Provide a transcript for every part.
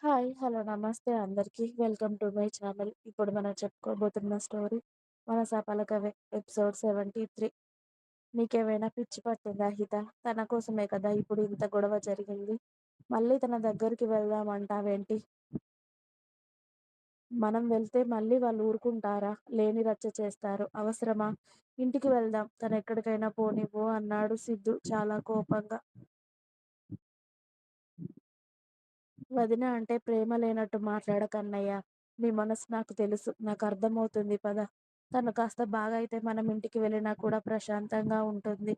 Hi. Hello. నమస్తే అందరికీ. Welcome to my channel. ఇప్పుడు మనం చెప్పుకోబోతున్న స్టోరీ 'మనసా పలకవే' ఎపిసోడ్ 73. నీకేమైనా పిచ్చి పట్టిందా హిత? తన కోసమే కదా ఇప్పుడు ఇంత గొడవ జరిగింది. మళ్ళీ తన దగ్గరికి వెళ్దామంటావేంటి? మనం వెళ్తే మళ్ళీ వాళ్ళు ఊరుకుంటారా? లేని రచ్చ చేస్తారు. అవసరమా? ఇంటికి వెళ్దాం. తనెక్కడికైనా పోనివ్వు అన్నాడు సిద్ధు చాలా కోపంగా. వదిన అంటే ప్రేమ లేనట్టు మాట్లాడకన్నయ్య. నీ మనసు నాకు తెలుసు. నాకర్థమవుతుంది పద. తను కాస్త బాగైతే మనం ఇంటికి వెళ్ళినా కూడా ప్రశాంతంగా ఉంటుంది.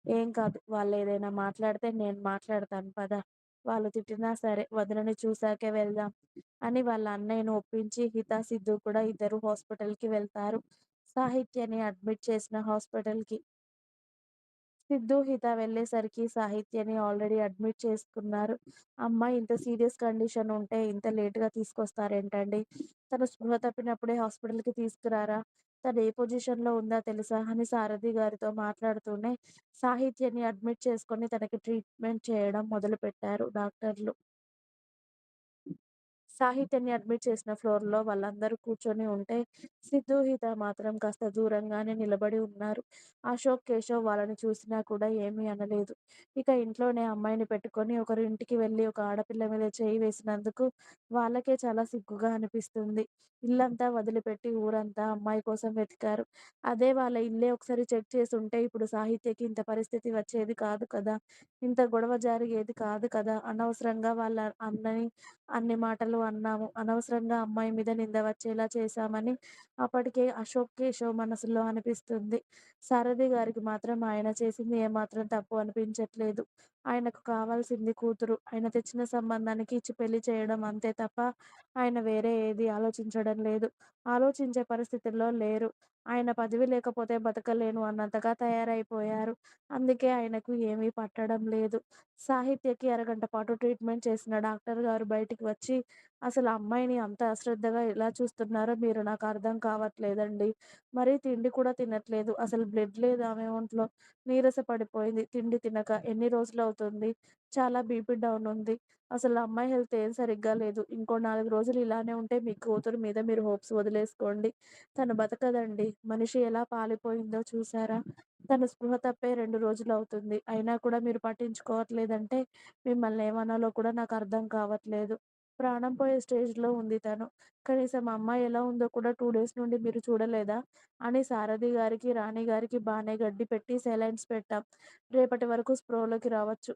ఏం కాదు. వాళ్ళేదైనా మాట్లాడితే నేను మాట్లాడతాను పద. వాళ్ళు తిట్టినా సరే వదినని చూశాకే వెళ్దాం అని వాళ్ళ అన్నయ్యను ఒప్పించి హిత, సిద్ధు కూడా ఇద్దరు హాస్పిటల్‌కి వెళ్తారు. సాహిత్యని అడ్మిట్ చేసిన హాస్పిటల్‌కి. సిద్ధు, హిత వెళ్ళేసరికి సాహిత్యని ఆల్రెడీ అడ్మిట్ చేసుకున్నారు. అమ్మాయి ఇంత సీరియస్ కండిషన్ ఉంటే ఇంత లేట్‌గా తీసుకొస్తారేంటండి? తను స్పృహ తప్పినప్పుడే హాస్పిటల్‌కి తీసుకురారా? తను ఏ పొజిషన్‌లో ఉందో తెలుసా? అని సారథి గారితో మాట్లాడుతూనే సాహిత్యని అడ్మిట్ చేసుకొని తనకి ట్రీట్మెంట్ చేయడం మొదలుపెట్టారు డాక్టర్లు. సాహిత్యాన్ని అడ్మిట్ చేసిన ఫ్లోర్‌లో వాళ్ళందరూ కూర్చొని ఉంటే, సిద్ధు, హిత మాత్రం కాస్త దూరంగానే నిలబడి ఉన్నారు. అశోక్, కేశవ్ వాళ్ళని చూసినా కూడా ఏమీ అనలేదు. ఇక ఇంట్లోనే అమ్మాయిని పెట్టుకొని ఒకరి ఇంటికి వెళ్లి ఒక ఆడపిల్ల మీద చేయి వేసినందుకు వాళ్ళకే చాలా సిగ్గుగా అనిపిస్తుంది. ఇల్లంతా వదిలిపెట్టి ఊరంతా అమ్మాయి కోసం వెతికారు. అదే వాళ్ళ ఇల్లే ఒకసారి చెక్ చేసుంటే ఇప్పుడు సాహిత్యకి ఇంత పరిస్థితి వచ్చేది కాదు కదా! ఇంత గొడవ జరిగేది కాదు కదా! అనవసరంగా వాళ్ళ అన్నని అన్ని మాటలు అన్నాము. అనవసరంగా అమ్మాయి మీద నింద వచ్చేలా చేశామని అప్పటికే అశోక్, కేశవ్ మనసులో అనిపిస్తుంది. సారథి గారికి మాత్రం ఆయన చేసింది ఏమాత్రం తప్పు అనిపించట్లేదు. ఆయనకు కావాల్సింది కూతురు. ఆయన తెచ్చిన సంబంధానికి ఇచ్చి పెళ్లి చేయడం అంతే తప్ప ఆయన వేరే ఏది ఆలోచించడం లేదు. ఆలోచించే పరిస్థితుల్లో లేరు. ఆయన పదవి లేకపోతే బతకలేను అన్నంతగా తయారైపోయారు. అందుకే ఆయనకు ఏమీ పట్టడం లేదు. సాహిత్యకి అరగంట పాటు ట్రీట్మెంట్ చేసిన డాక్టర్ గారు బయటికి వచ్చి, "అసలు ఆ అమ్మాయిని అంత అశ్రద్ధగా ఎలా చూస్తున్నారో మీరు నాకు అర్థం కావట్లేదండి. మరీ తిండి కూడా తినట్లేదు. అసలు బ్లడ్ లేదు ఆమె ఒంట్లో. నీరస పడిపోయింది తిండి తినక. ఎన్ని రోజులవుతుంది? చాలా బీపీ డౌన్ ఉంది. అసలు ఆ అమ్మాయి హెల్త్ ఏం సరిగ్గా లేదు. ఇంకో 4 రోజులు ఇలానే ఉంటే మీ కూతురు మీద మీరు హోప్స్ వదిలేసుకోండి. తను బతకదండి. మనిషి ఎలా పాలిపోయిందో చూసారా? తను స్పృహ తప్పే 2 రోజులవుతుంది. అయినా కూడా మీరు పట్టించుకోవట్లేదంటే మిమ్మల్ని ఏమనాలో కూడా నాకు అర్థం కావట్లేదు. ప్రాణం పోయే స్టేజ్‌లో ఉంది తను. కనీసం ఆ అమ్మాయి ఎలా ఉందో కూడా 2 డేస్ నుండి మీరు చూడలేదా? అని సారథి గారికి, రాణి గారికి బానే గడ్డి పెట్టి సెలైన్స్ పెట్టాం. రేపటి వరకు స్పృహలోకి రావచ్చు.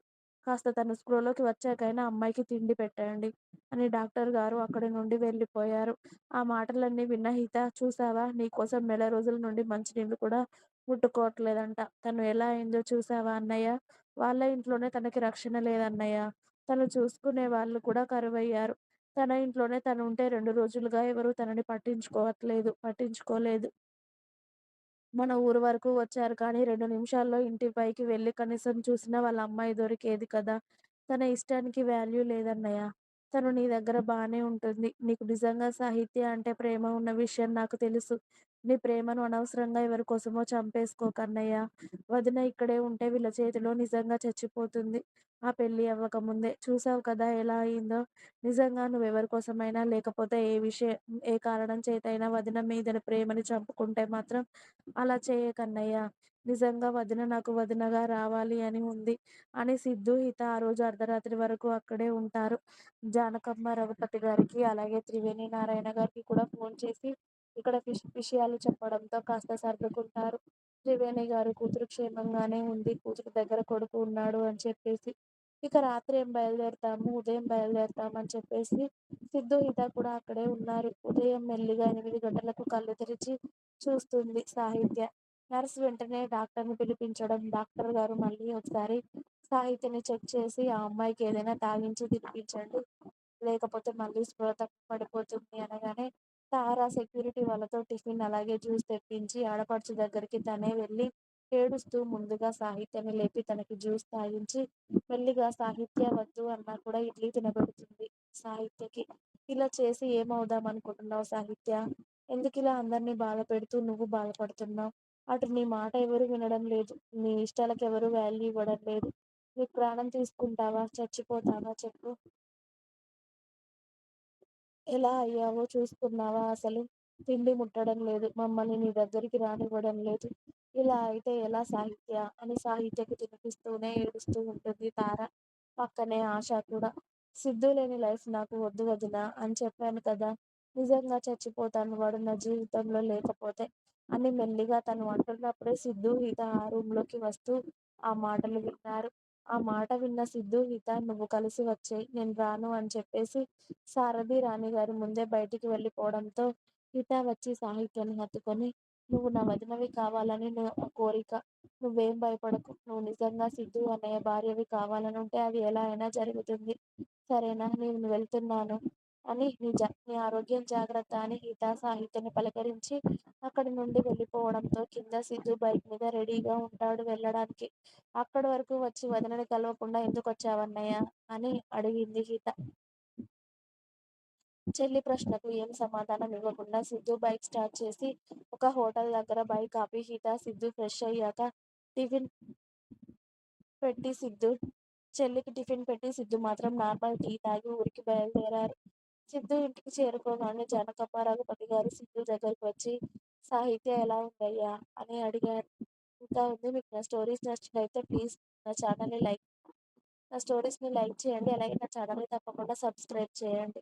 కాస్త తను స్పృహలోకి వచ్చాకైనా అమ్మాయికి తిండి పెట్టండి అని డాక్టర్ గారు అక్కడి నుండి వెళ్ళిపోయారు. ఆ మాటలన్నీ విన్న హిత, చూసావా నీకోసం నెల రోజుల నుండి మంచినీళ్ళు కూడా ముట్టుకోవట్లేదంట. తను ఎలా అయిందో చూసావా అన్నయ్య? వాళ్ళ ఇంట్లోనే తనకి రక్షణ లేదన్నయ్య. తను చూసుకునే వాళ్ళు కూడా కరువయ్యారు. తన ఇంట్లోనే తనుంటే 2 రోజులుగా ఎవరు తనని పట్టించుకోలేదు. మన ఊరు వరకు వచ్చారు కానీ 2 నిమిషాల్లో ఇంటి పైకి వెళ్లి కనీసం చూసినా వాళ్ళ అమ్మాయి దొరికేది కదా! తన ఇష్టానికి వాల్యూ లేదన్నయ్య. తను నీ దగ్గర బానే ఉంటుంది. నీకు నిజంగా సాహిత్య అంటే ప్రేమ ఉన్న విషయం నాకు తెలుసు. నీ ప్రేమను అనవసరంగా ఎవరి కోసమో చంపేసుకోకన్నయ్య. వదిన ఇక్కడే ఉంటే వీళ్ళ చేతిలో నిజంగా చచ్చిపోతుంది. ఆ పెళ్లి అవ్వకముందే. చూసావు కదా ఎలా అయిందో! నిజంగా నువ్వెవరి కోసమైనా లేకపోతే ఏ కారణం చేతైనా వదిన మీద ప్రేమని చంపుకుంటే మాత్రం అలా చేయకన్నయ్య. నిజంగా వదిన నాకు వదినగా రావాలి అని ఉంది అని సిద్ధు, హిత ఆ రోజు అర్ధరాత్రి వరకు అక్కడే ఉంటారు. జానకమ్మ రఘుపతి గారికి, అలాగే త్రివేణి నారాయణ గారికి కూడా ఫోన్ చేసి ఇక్కడ విషయాలు చెప్పడంతో కాస్త సర్దుకుంటారు. త్రివేణి గారు కూతురు క్షేమంగానే ఉంది. కూతురు దగ్గర కొడుకు ఉన్నాడు అని చెప్పేసి. ఇక రాత్రి ఏం బయలుదేరతాము, ఉదయం బయలుదేరతాము అని చెప్పేసి సిద్ధు, హిత కూడా అక్కడే ఉన్నారు. ఉదయం మెల్లిగా 8 గంటలకు కళ్ళు తెరిచి చూస్తుంది సాహిత్య. నర్స్ వెంటనే డాక్టర్‌ని పిలిపించడం, డాక్టర్ గారు మళ్ళీ ఒకసారి సాహిత్యని చెక్ చేసి, "ఆ అమ్మాయికి ఏదైనా తాగించి తినిపించండి. లేకపోతే మళ్ళీ స్పృహ తప్పి పడిపోతుంది" అనగానే తార సెక్యూరిటీ వాళ్ళతో టిఫిన్ అలాగే జ్యూస్ తెప్పించి ఆడపడుచు దగ్గరికి తనే వెళ్ళి ఏడుస్తూ ముందుగా సాహిత్యని లేపి తనకి జ్యూస్ తాగించి, మెల్లిగా సాహిత్య వద్దు అన్నా కూడా ఇడ్లీ తినబెడుతుంది సాహిత్యకి. ఇలా చేసి ఏమవుదాం అనుకుంటున్నావు సాహిత్య? ఎందుకిలా అందరిని బాధపెడుతూ నువ్వు బాధపడుతున్నావు? అటు నీ మాట ఎవరు వినడం లేదు. నీ ఇష్టాలకు ఎవరు వాల్యూ ఇవ్వడం లేదు. నీ ప్రాణం తీసుకుంటావా? చచ్చిపోతావా చెప్పు? ఎలా అయ్యావో చూసుకున్నావా అసలు? తిండి ముట్టడం లేదు. మమ్మల్ని నీ దగ్గరికి రానివ్వడం లేదు. ఇలా అయితే ఎలా సాహిత్య? అని సాహిత్యకి తినిపిస్తూనే ఏడుస్తూ ఉంటుంది తార. పక్కనే ఆశ కూడా. సిద్ధు లేని లైఫ్ నాకు వద్దు వదినా అని చెప్పాను కదా! నిజంగా చచ్చిపోతాను వాడు నా జీవితంలో లేకపోతే అని మెల్లిగా తను అంటున్నప్పుడే సిద్ధు, హిత ఆ రూమ్‌లోకి వస్తూ ఆ మాటలు విన్నారు. ఆ మాట విన్న సిద్ధు, హిత "నువ్వు కలిసి వచ్చెయి. నేను రాను" అని చెప్పేసి సారథి రాణిగారు ముందే బయటికి వెళ్ళిపోవడంతో హిత వచ్చి సాహిత్యాన్ని హత్తుకొని, "నువ్వు నా వదినవి కావాలని నా కోరిక. నువ్వేం భయపడకు. నువ్వు నిజంగా సిద్ధు అన్నయ్య భార్యవి కావాలనుంటే అది ఎలా అయినా జరుగుతుంది. సరేనా? నేను వెళ్తున్నాను" అని నీ ఆరోగ్యం జాగ్రత్త అని హిత సాహిత్యని పలకరించి అక్కడి నుండి వెళ్ళిపోవడంతో కింద సిద్ధు బైక్ మీద రెడీగా ఉంటాడు వెళ్ళడానికి. అక్కడి వరకు వచ్చి వదినని కలవకుండా ఎందుకొచ్చావన్నయ్య? అని అడిగింది హిత. చెల్లి ప్రశ్నకు ఏం సమాధానం ఇవ్వకుండా సిద్ధు బైక్ స్టార్ట్ చేసి ఒక హోటల్ దగ్గర బైక్ ఆపి హిత, సిద్ధు ఫ్రెష్ అయ్యాక టిఫిన్ పెట్టి సిద్ధు చెల్లికి టిఫిన్ పెట్టి సిద్ధు మాత్రం నార్మల్ టీ తాగి ఊరికి బయలుదేరారు. సిద్ధు ఇంటికి చేరుకోగానే జానకమ్మ రఘుపతి గారు సిద్ధు దగ్గరికి వచ్చి సాహిత్య ఎలా ఉందయ్యా అని అడిగారు. ఇంకా ఉంది మీకు నా స్టోరీస్ నచ్చినట్లయితే ప్లీజ్ నా ఛానల్ని లైక్ నా స్టోరీస్ని లైక్ చేయండి. అలాగే నా ఛానల్ని తప్పకుండా సబ్స్క్రైబ్ చేయండి.